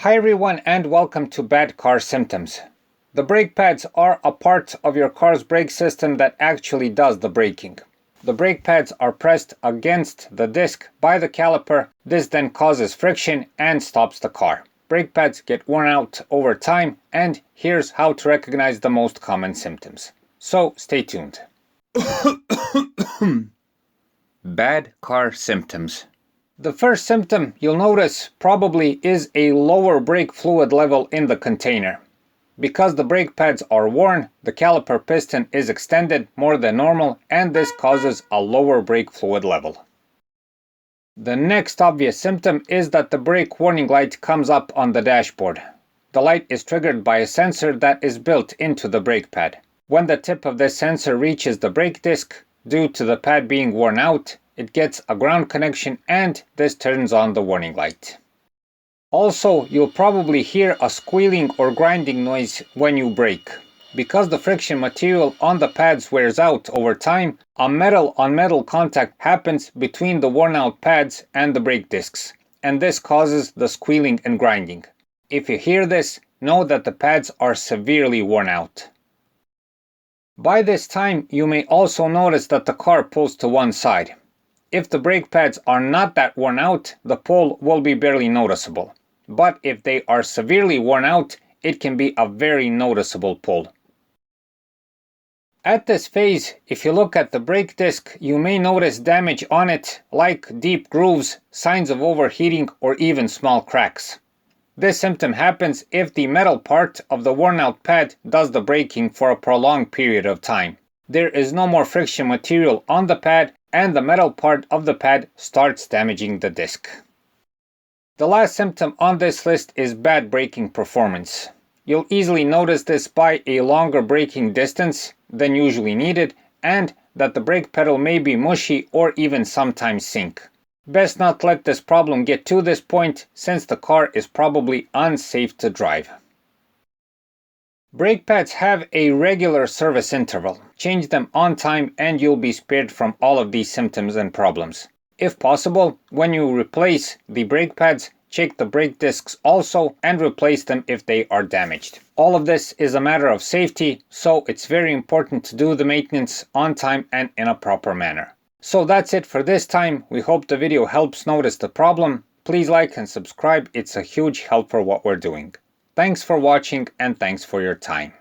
Hi everyone and welcome to Bad Car Symptoms. The brake pads are a part of your car's brake system that actually does the braking. The brake pads are pressed against the disc by the caliper. This then causes friction and stops the car. Brake pads get worn out over time, and here's how to recognize the most common symptoms. So stay tuned. Bad car symptoms. The first symptom you'll notice probably is a lower brake fluid level in the container. Because the brake pads are worn, the caliper piston is extended more than normal, and this causes a lower brake fluid level. The next obvious symptom is that the brake warning light comes up on the dashboard. The light is triggered by a sensor that is built into the brake pad. When the tip of this sensor reaches the brake disc, due to the pad being worn out, it gets a ground connection and this turns on the warning light. Also, you'll probably hear a squealing or grinding noise when you brake. Because the friction material on the pads wears out over time, a metal-on-metal contact happens between the worn-out pads and the brake discs, and this causes the squealing and grinding. If you hear this, know that the pads are severely worn out. By this time, you may also notice that the car pulls to one side. If the brake pads are not that worn out, the pull will be barely noticeable. But if they are severely worn out, it can be a very noticeable pull. At this phase, if you look at the brake disc, you may notice damage on it, like deep grooves, signs of overheating, or even small cracks. This symptom happens if the metal part of the worn-out pad does the braking for a prolonged period of time. There is no more friction material on the pad, and the metal part of the pad starts damaging the disc. The last symptom on this list is bad braking performance. You'll easily notice this by a longer braking distance than usually needed, and that the brake pedal may be mushy or even sometimes sink. Best not let this problem get to this point, since the car is probably unsafe to drive. Brake pads have a regular service interval. Change them on time and you'll be spared from all of these symptoms and problems. If possible, when you replace the brake pads, check the brake discs also and replace them if they are damaged. All of this is a matter of safety, so it's very important to do the maintenance on time and in a proper manner. So that's it for this time. We hope the video helps notice the problem. Please like and subscribe. It's a huge help for what we're doing. Thanks for watching and thanks for your time.